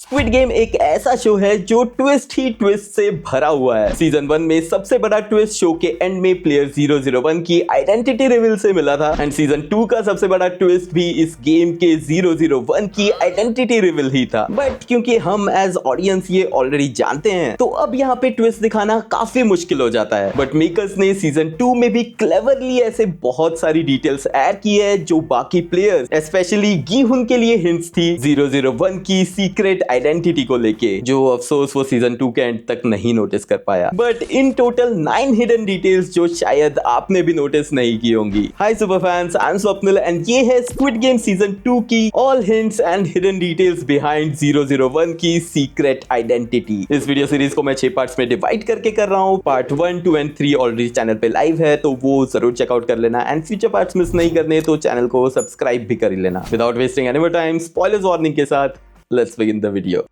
Squid game एक ऐसा show है जो ट्विस्ट ही ट्विस्ट से भरा हुआ है। सीजन 1 में सबसे बड़ा ट्विस्ट शो के एंड में प्लेयर 001 की आइडेंटिटी रिवील से मिला था एंड सीजन 2 का सबसे बड़ा ट्विस्ट भी इस गेम के 001 की आइडेंटिटी रिवील ही था। बट क्योंकि हम एज ऑडियंस ये ऑलरेडी जानते हैं तो अब यहाँ पे ट्विस्ट दिखाना काफी मुश्किल हो जाता है। बट मेकर्स ने सीजन 2 में भी क्लेवरली ऐसे बहुत सारी डिटेल्स ऐड की है जो बाकी प्लेयर्स स्पेशली गीहुन के लिए हिंट्स थी 001 की सीक्रेट आइडेंटिटी को लेके, जो अफसोस वो सीजन 2 के एंड तक नहीं नोटिस कर पाया। But in total 9 hidden details जो शायद आपने भी नोटिस नहीं की होंगी। Hi super fans, I am Swapnil and ये है स्क्विड गेम सीजन 2 की all hints and hidden details behind 001 की सीक्रेट आइडेंटिटी। इस वीडियो सीरीज को मैं 6 पार्ट्स में डिवाइड करके कर रहा हूँ। पार्ट 1, 2 एंड 3 ऑलरेडी चैनल पे लाइव है तो वो जरूर चेकआउट कर लेना एंड फ्यूचर पार्ट्स मिस नहीं करने तो चैनल को सब्सक्राइब भी कर ही लेना। Without wasting any more time, spoilers warning के साथ let's begin the video.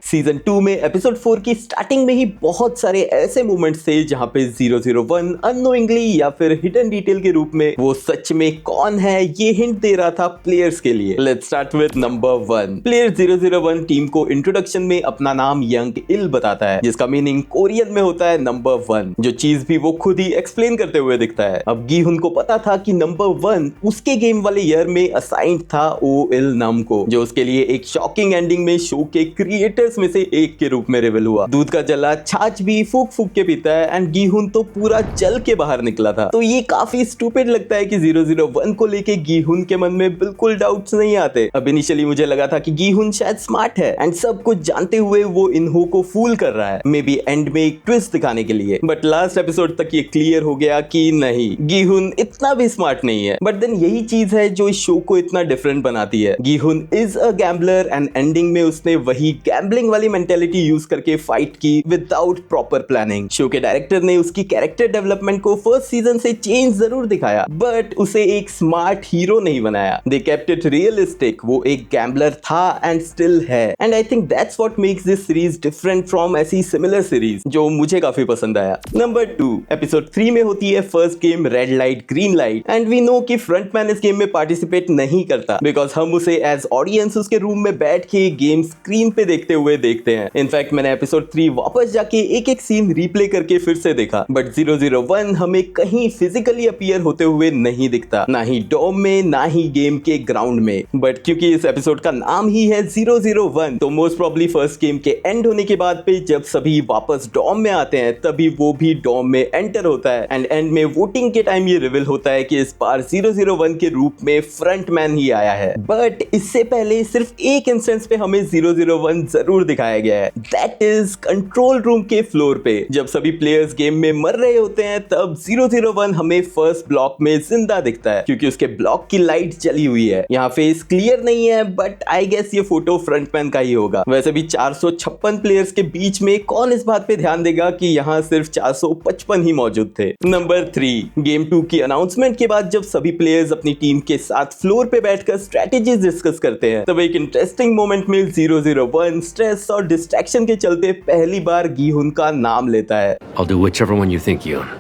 Season 2 में एपिसोड 4 की स्टार्टिंग में ही बहुत सारे ऐसे मोमेंट्स थे जहां पे 001 अननोइंगली या फिर हिडन डिटेल के रूप में वो सच में कौन है ये हिंट दे रहा था प्लेयर्स के लिए। Let's start with number 1। Player 001 team को इंट्रोडक्शन में अपना नाम यंग इल बताता है जिसका मीनिंग कोरियन में होता है नंबर 1, जो चीज भी वो खुद ही एक्सप्लेन करते हुए दिखता है। अब गीहुन को पता था कि नंबर 1 उसके गेम वाले ईयर में असाइंड था ओ इल नाम को, जो उसके लिए एक शॉकिंग एंडिंग में शो के क्रिएटर्स में से एक के रूप में रिवील हुआ। दूध का जला छाछ भी फूक फूक के पीता है एंड गीहुन तो पूरा जल के बाहर निकला था। तो ये काफी स्टूपिड लगता है कि 001 को लेके गीहुन के मन में बिल्कुल डाउट्स नहीं आते। अब इनिशियली मुझे लगा था कि गीहुन शायद स्मार्ट है एंड सब कुछ जानते हुए वो इन्हो को फूल कर रहा है, मे बी एंड में एक ट्विस्ट दिखाने के लिए। बट लास्ट एपिसोड तक ये क्लियर हो गया कि नहीं, गीहुन इतना भी स्मार्ट नहीं है। बट देन यही चीज है जो इस शो को इतना डिफरेंट बनाती है। गीहुन is a gambler and ending में उसने वही गैम्बलिंग वाली मेंटालिटी यूज करके फाइट की विदाउट प्रॉपर प्लानिंग। शो के डायरेक्टर ने उसकी कैरेक्टर डेवलपमेंट को फर्स्ट सीजन से चेंज जरूर दिखाया बट उसे एक स्मार्ट हीरो नहीं बनाया। They kept it realistic. वो एक गैम्बलर था एंड स्टिल है and I think that's what makes this series different from ऐसी सिमिलर सीरीज जो मुझे काफी पसंद आया। नंबर 2, एपिसोड 3 में होती है first game red light green light and we know कि फ्रंटमैन इस गेम में पार्टिसिपेट नहीं करता बिकॉज हम उसे एज ऑडियंस उसके रूम में बैठ के गेम स्क्रीन पे देखते हुए देखते हैं। इनफैक्ट मैंने एपिसोड 3 वापस जाके एक एक सीन रिप्ले करके फिर से देखा बट 001 हमें कहीं फिजिकली अपीयर होते हुए नहीं दिखता, ना ही डोम में ना ही गेम के ग्राउंड में। बट क्योंकि इस एपिसोड का नाम ही है 001 तो मोस्ट प्रोबेबली फर्स्ट गेम के एंड होने के बाद पे जब सभी वापस डोम में आते हैं तभी वो भी डोम में एंटर होता है एंड एंड में वोटिंग के टाइम ये रिवील होता है कि इस बार 001 के रूप में फ्रंटमैन ही आया है। बट इससे पहले सिर्फ एक इंस्टेंस पे हमें 001 जरूर दिखाया गया है, दैट इज कंट्रोल रूम के फ्लोर पे। जब सभी प्लेयर्स गेम में मर रहे होते हैं तब 001 हमें फर्स्ट ब्लॉक में जिंदा दिखता है क्योंकि उसके ब्लॉक की लाइट जली हुई है। यहाँ फेस क्लियर नहीं है बट आई गेस ये फोटो फ्रंटमैन का ही होगा। वैसे भी 456 प्लेयर्स के बीच में कौन इस बात पे ध्यान देगा कि यहाँ सिर्फ 455 ही मौजूद थे। नंबर 3, गेम 2 की अनाउंसमेंट के बाद जब सभी प्लेयर्स अपनी टीम के साथ फ्लोर पे बैठकर स्ट्रेटेजीज डिस्कस करते हैं तब एक इंटरेस्टिंग मोमेंट में 001 स्ट्रेस और डिस्ट्रैक्शन के चलते पहली बार गीहुन का नाम लेता है। I'll do whichever one you think, Yoon.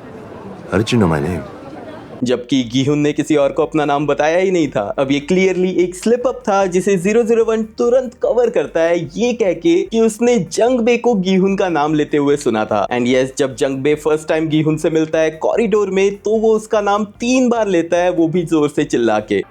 How did you know my name? जबकि गीहुन ने किसी और को अपना नाम बताया ही नहीं था। अब ये क्लियरली एक स्लिप अप था जिसे 001 तुरंत कवर करता है ये कह के कि उसने जंगबे को गीहुन का नाम लेते हुए सुना था। एंड यस, जब जंगबे फर्स्ट टाइम गीहुन से मिलता है कॉरिडोर में तो वो उसका नाम 3 बार लेता है, वो भी जोर से चिल्ला के।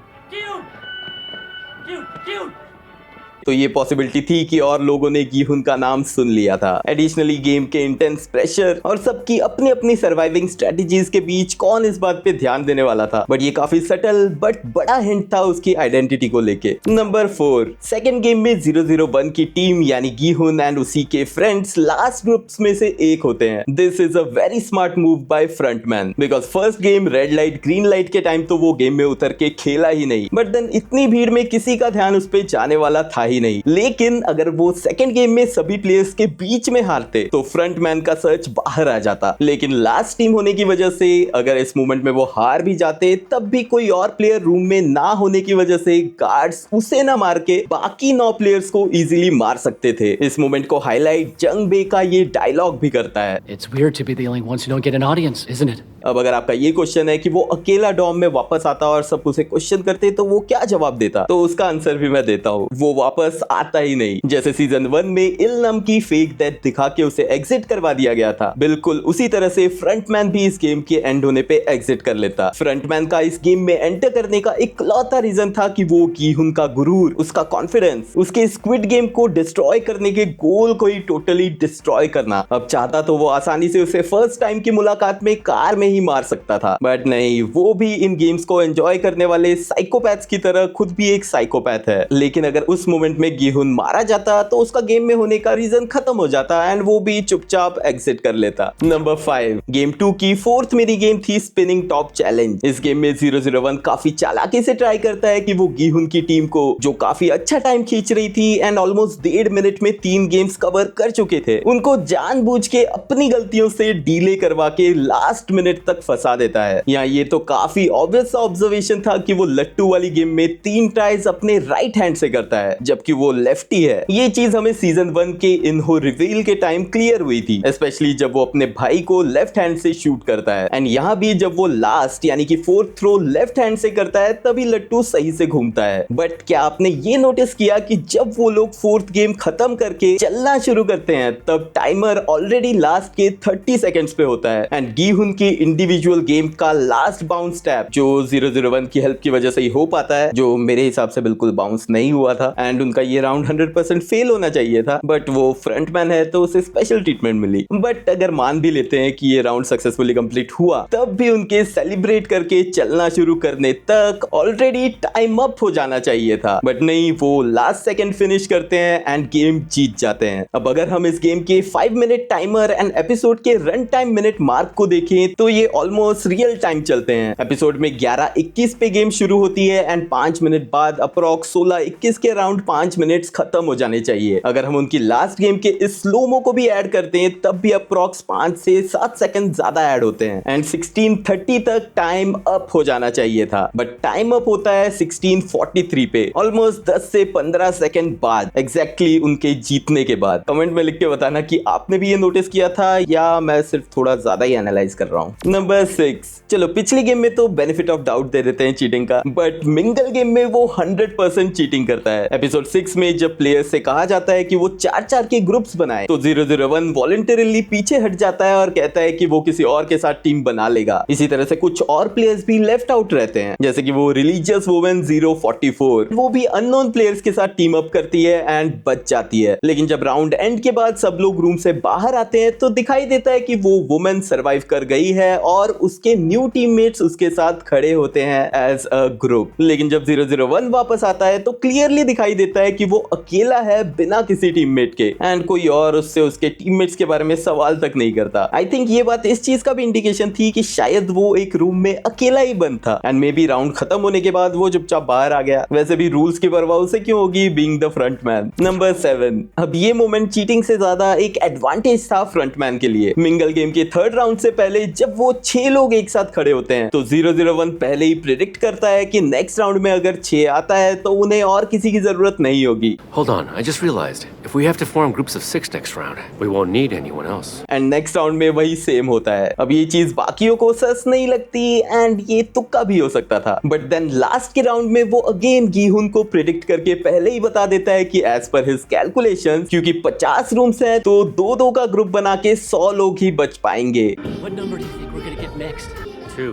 तो ये पॉसिबिलिटी थी कि और लोगों ने गीहुन का नाम सुन लिया था। एडिशनली गेम के इंटेंस प्रेशर और सबकी अपनी अपनी सर्वाइविंग स्ट्रेटजीज के बीच कौन इस बात पे ध्यान देने वाला था, बट ये काफी सटल बट बड़ा हिंट था उसकी आइडेंटिटी को लेके। नंबर 4, सेकेंड गेम में 001 की टीम यानी गीहुन एंड उसी के फ्रेंड्स लास्ट ग्रुप्स में से एक होते हैं। This is a very smart move by frontman because first game red light green light के टाइम तो वो गेम में उतर के खेला ही नहीं, बट देन इतनी भीड़ में किसी का ध्यान उस पर जाने वाला था ही नहीं। लेकिन अगर वो सेकंड गेम में सभी प्लेयर्स के बीच में हारते तो फ्रंटमैन का सर्च बाहर आ जाता। लेकिन लास्ट टीम होने की वजह से अगर इस मोमेंट में वो हार भी जाते तब भी कोई और प्लेयर रूम में ना होने की वजह से गार्ड्स उसे ना मार के बाकी 9 प्लेयर्स को इजीली मार सकते थे। इस मोमेंट को हाईलाइट जंगबे का ये डायलॉग भी करता है। It's weird to be the only ones who don't get an audience, isn't it? अब अगर आपका ये क्वेश्चन है कि वो अकेला डॉम में वापस आता और सब उसे क्वेश्चन करते तो वो क्या जवाब देता, तो उसका आंसर भी मैं देता हूँ, वो वापस आता ही नहीं। जैसे सीजन 1 में इल नाम की फेक डेथ दिखा के उसे एग्जिट करवा दिया गया था, बिल्कुल उसी तरह से फ्रंटमैन भी इस गेम के एंड होने पे एग्जिट कर लेता। फ्रंटमैन का इस गेम में एंटर करने का इकलौता रीजन था कि वो गीहुन का गुरूर, उसका कॉन्फिडेंस, उसके स्क्विड गेम को डिस्ट्रॉय करने के गोल को ही टोटली डिस्ट्रॉय करना। अब चाहता तो वो आसानी से उसे फर्स्ट टाइम की मुलाकात में कार में ही मार सकता था, बट नहीं, वो भी इन गेम्स को एंजॉय करने वाले साइकोपैथ्स की तरह खुद भी एक साइकोपैथ है। लेकिन अगर उस मोमेंट में गीहुन मारा जाता तो उसका गेम में होने का रीजन खत्म हो जाता एंड वो भी चुपचाप एग्जिट कर लेता। नंबर 5, गेम 2 की फोर्थ मिनी गेम थी स्पिनिंग टॉप चैलेंज। इस गेम में 001 काफी चालाकी से ट्राई करता है कि वो गीहुन की टीम को, जो काफी अच्छा टाइम खींच रही थी एंड ऑलमोस्ट 1.5 मिनट में 3 गेम्स कवर कर चुके थे, उनको जानबूझ के अपनी गलतियों से डीले करवा के लास्ट मिनट तक फंसा देता है। यहाँ ये तो काफी ऑब्वियस ऑब्जर्वेशन था कि वो लट्टू वाली गेम में 3 ट्राइज अपने राइट हैंड से करता है जबकि वो लेफ्टी है। ये चीज हमें सीजन 1 के इन्हो रिवील के टाइम क्लियर हुई थी, स्पेशली जब वो अपने भाई को लेफ्ट हैंड से शूट करता है। एंड यहाँ भी जब वो लास्ट यानी कि 4th थ्रो लेफ्ट हैंड से करता है तभी लट्टू सही से घूमता है। बट क्या आपने ये नोटिस किया कि जब वो लोग 4th गेम खत्म करके चलना शुरू करते हैं तब टाइमर ऑलरेडी लास्ट के 30 सेकेंड्स पे होता है एंड गीहुन की इंडिविजुअल गेम का लास्ट बाउंस टैप जो 001 की हेल्प की वजह से ही हो पाता है, जो मेरे हिसाब से बिल्कुल बाउंस नहीं हुआ था एंड उनका ये राउंड 100% फेल होना चाहिए था, बट वो फ्रंटमैन है तो उसे स्पेशल ट्रीटमेंट मिली। बट अगर मान भी लेते हैं कि ये राउंड सक्सेसफुली कंप्लीट हुआ, तब भी उनके सेलिब्रेट करके चलना शुरू करने तक ऑलरेडी टाइम अप हो जाना चाहिए था, बट नहीं, वो लास्ट सेकंड फिनिश करते हैं एंड गेम जीत जाते हैं। अब अगर हम इस गेम के 5 मिनट टाइमर एंड एपिसोड के रन टाइम मिनट मार्क को देखें तो ये ऑलमोस्ट रियल टाइम चलते हैं। एपिसोड में 11:21 पे गेम शुरू होती है एंड 5 मिनट बाद अप्रॉक्स 16:21 के अराउंड 5 मिनट्स खत्म हो जाने चाहिए। अगर हम उनकी लास्ट गेम के इस स्लोमो को भी ऐड करते हैं तब भी अप्रॉक्स 5 से 7 सेकंड ज्यादा ऐड होते हैं एंड 16:30 तक टाइम अप हो जाना चाहिए था, बट टाइम अप होता है 16:43 पे, ऑलमोस्ट 10 से 15 सेकंड बाद, एग्जैक्टली उनके जीतने के बाद। कमेंट में लिख के बताना कि आपने भी ये नोटिस किया था या मैं सिर्फ थोड़ा ज्यादा ही एनालाइज कर रहा हूँ। नंबर 6, चलो पिछली गेम में तो बेनिफिट ऑफ डाउट दे देते हैं चीटिंग का, बट मिंगल गेम में वो 100% चीटिंग करता है। एपिसोड 6 में जब प्लेयर से कहा जाता है कि वो 4-4 के ग्रुप्स बनाए तो 001 वॉलंटरीली पीछे हट जाता है और कहता है कि वो किसी और के साथ टीम बना लेगा। इसी तरह से कुछ और प्लेयर्स भी लेफ्ट आउट रहते हैं, जैसे कि वो रिलीजियस वुमेन 044, वो भी अननोन प्लेयर्स के साथ टीम अप करती है एंड बच जाती है। लेकिन जब राउंड एंड के बाद सब लोग रूम से बाहर आते हैं तो दिखाई देता है कि वो वुमेन सरवाइव कर गई है और उसके न्यू टीममेट्स उसके साथ खड़े होते हैं एज अ ग्रुप। लेकिन जब 001 वापस आता है तो क्लियरली दिखाई देता है कि वो अकेला है बिना किसी टीममेट के एंड कोई और उससे उसके टीममेट्स के बारे में सवाल तक नहीं करता। आई थिंक ये बात इस चीज का भी इंडिकेशन थी कि शायद वो एक रूम में अकेला ही बंद था एंड मे बी राउंड खत्म होने के बाद वो चुपचाप बाहर आ गया। वैसे भी रूल्स की परवाह उसे क्यों होगी, बीइंग द फ्रंटमैन। नंबर 7, अब ये मोमेंट चीटिंग से ज्यादा एक एडवांटेज था फ्रंटमैन के लिए। मिंगल गेम के 3rd राउंड से पहले जब वो 6 लोग एक साथ खड़े होते हैं तो 001 पहले ही प्रिडिक्ट करता है कि नेक्स्ट राउंड में अगर 6 आता है तो उन्हें और किसी की जरूरत नहीं होगी। Hold on, I just realized. If we have to form groups of 6 next round, we won't need anyone else. And next round में वही सेम होता है। अब ये चीज बाकियों को सच नहीं लगती एंड ये तुक्का भी हो सकता था, बट देन लास्ट के राउंड में वो अगेन गीहुन को प्रिडिक्ट करके पहले ही बता देता है कि एज पर हिज कैलकुलेशंस, क्योंकि 50 रूम्स हैं तो 2-2 का ग्रुप बना के 100 लोग ही बच पाएंगे। What number do you think we're gonna get next? 2.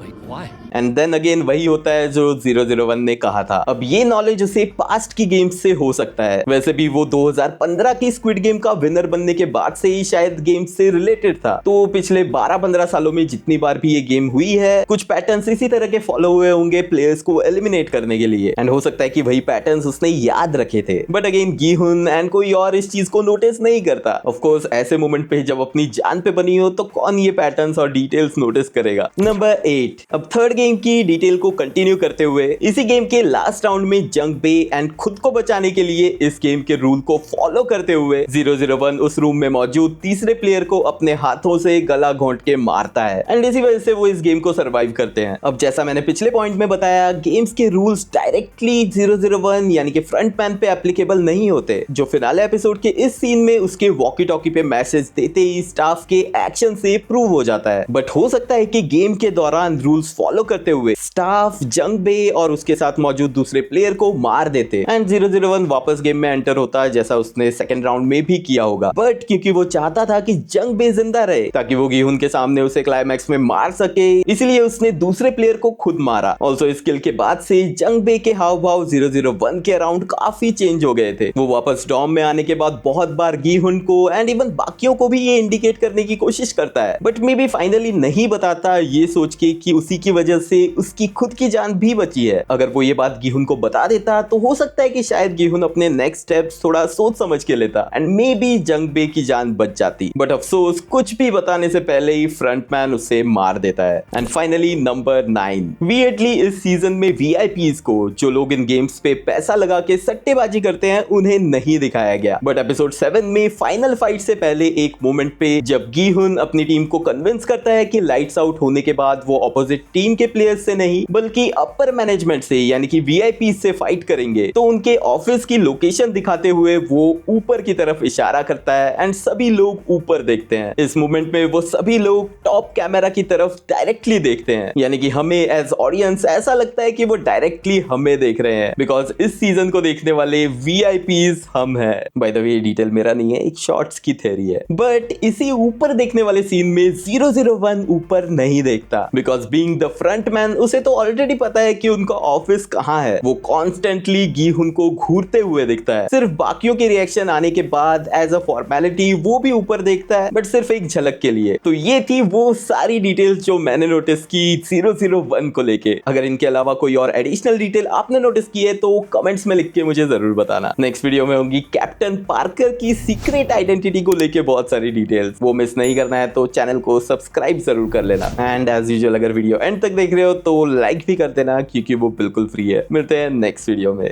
Wait, why? And then again वही होता है जो 001 ने कहा था। अब ये नॉलेज उसे पास्ट की गेम से हो सकता है। वैसे भी वो 2015 की स्क्विड गेम का विनर बनने के बाद से ही शायद गेम से रिलेटेड था, तो पिछले 12-15 सालों में जितनी बार भी ये गेम हुई है कुछ पैटर्न्स इसी तरह के फॉलो हुए होंगे प्लेयर्स को एलिमिनेट करने के लिए एंड हो सकता है कि वही पैटर्न्स उसने याद रखे थे। बट अगेन गीहुन एंड कोई और इस चीज को नोटिस नहीं करता। ऑफ कोर्स ऐसे मोमेंट पे जब अपनी जान पे बनी हो तो कौन ये पैटर्न्स और डिटेल्स नोटिस करेगा। नंबर 8, अब 3rd गेम की डिटेल को कंटिन्यू करते हुए इसी गेम के लास्ट राउंड में जंग बे एंड खुद को बचाने के लिए इस गेम के रूल को फॉलो करते हुए 001 उस रूम में मौजूद तीसरे प्लेयर को अपने हाथों से गला घोंट के मारता है एंड इसी वजह से वो इस गेम को सरवाइव करते हैं। अब जैसा मैंने पिछले पॉइंट में बताया, गेम्स के रूल्स डायरेक्टली 001 यानी कि फ्रंटमैन पे एप्लीकेबल नहीं होते, जो फिनाले एपिसोड के इस सीन में उसके वॉकी टॉकी पे मैसेज देते ही स्टाफ के एक्शन से प्रूव हो जाता है। बट हो सकता है कि गेम के दौरान रूल्स फॉलो करते हुए स्टाफ जंग बे और उसके साथ मौजूद दूसरे प्लेयर को मार देते एंड 001 वापस गेम में एंटर होता है, जैसा उसने सेकंड राउंड में भी किया होगा। बट क्योंकि वो चाहता था कि जंग बे जिंदा रहे ताकि वो गीहुन के सामने उसे क्लाइमैक्स में मार सके, इसलिए उसने दूसरे प्लेयर को खुद मारा। ऑल्सो इस किल के बाद से जंग बे के हाव भाव 001 के अराउंड काफी चेंज हो गए थे। वो वापस डॉम में आने के बाद बहुत बार गीहुन को एंड इवन बाकियों को भी ये इंडिकेट करने की कोशिश करता है, बट मे बी फाइनली नहीं बताता, ये सोच के कि उसी की वजह से उसकी खुद की जान भी बची है। अगर वो ये बात गीहुन को बता देता तो हो सकता है कि शायद गीहुन अपने नेक्स्ट स्टेप्स थोड़ा सोच समझ के लेता एंड मे बी जंग बे की जान बच जाती। बट अफसोस कुछ भी बताने से पहले ही फ्रंटमैन उसे मार देता है। एंड फाइनली नंबर 9, वियर्डली इस सीजन में वीआईपीज को, जो लोग इन गेम्स पे पैसा लगा के सट्टेबाजी करते हैं, उन्हें नहीं दिखाया गया। बट एपिसोड 7 में फाइनल फाइट से पहले एक मोमेंट पे जब गीहुन अपनी टीम को कन्विंस करता है कि लाइट्स आउट होने के बाद वो ऑपोजिट टीम के प्लेयर्स से नहीं बल्कि अपर मैनेजमेंट से यानी कि वीआईपी से फाइट करेंगे, तो उनके ऑफिस की लोकेशन दिखाते हुए वो ऊपर की तरफ इशारा करता है एंड सभी लोग ऊपर देखते हैं। इस मोमेंट में वो सभी लोग टॉप कैमरा की तरफ डायरेक्टली देखते हैं, यानी कि हमें एज ऑडियंस ऐसा लगता है कि वो डायरेक्टली हमें देख रहे हैं, बिकॉज इस सीजन को देखने वाले वीआईपीज हम हैं। बाय द वे ये डिटेल मेरा नहीं है, एक शॉर्ट्स की थ्योरी है। बट इसी ऊपर देखने वाले सीन में 001 ऊपर नहीं देखता, बिकॉज बीइंग द फ्रंटमैन उसे तो ऑलरेडी पता है कि उनका ऑफिस कहां है। वो कॉन्स्टेंटली गीहुन को घूरते हुए दिखता है। सिर्फ बाकियों के रिएक्शन आने के बाद एज अ फॉर्मेलिटी वो भी ऊपर देखता है, बट सिर्फ एक झलक के लिए। तो ये थी वो सारी डिटेल्स जो मैंने नोटिस की 001 को लेके। अगर इनके अलावा कोई और एडिशनल डिटेल आपने नोटिस की है तो कमेंट्स में लिख के मुझे जरूर बताना। नेक्स्ट वीडियो में होगी कैप्टन पार्कर की सीक्रेट आइडेंटिटी को लेके बहुत सारी डिटेल्स, वो मिस नहीं करना है तो चैनल को सब्सक्राइब जरूर कर लेना। एंड एज यूजुअल अगर वीडियो एंड तक देख रहे हो तो लाइक भी कर देना, क्योंकि वो बिल्कुल फ्री है। मिलते हैं नेक्स्ट वीडियो में।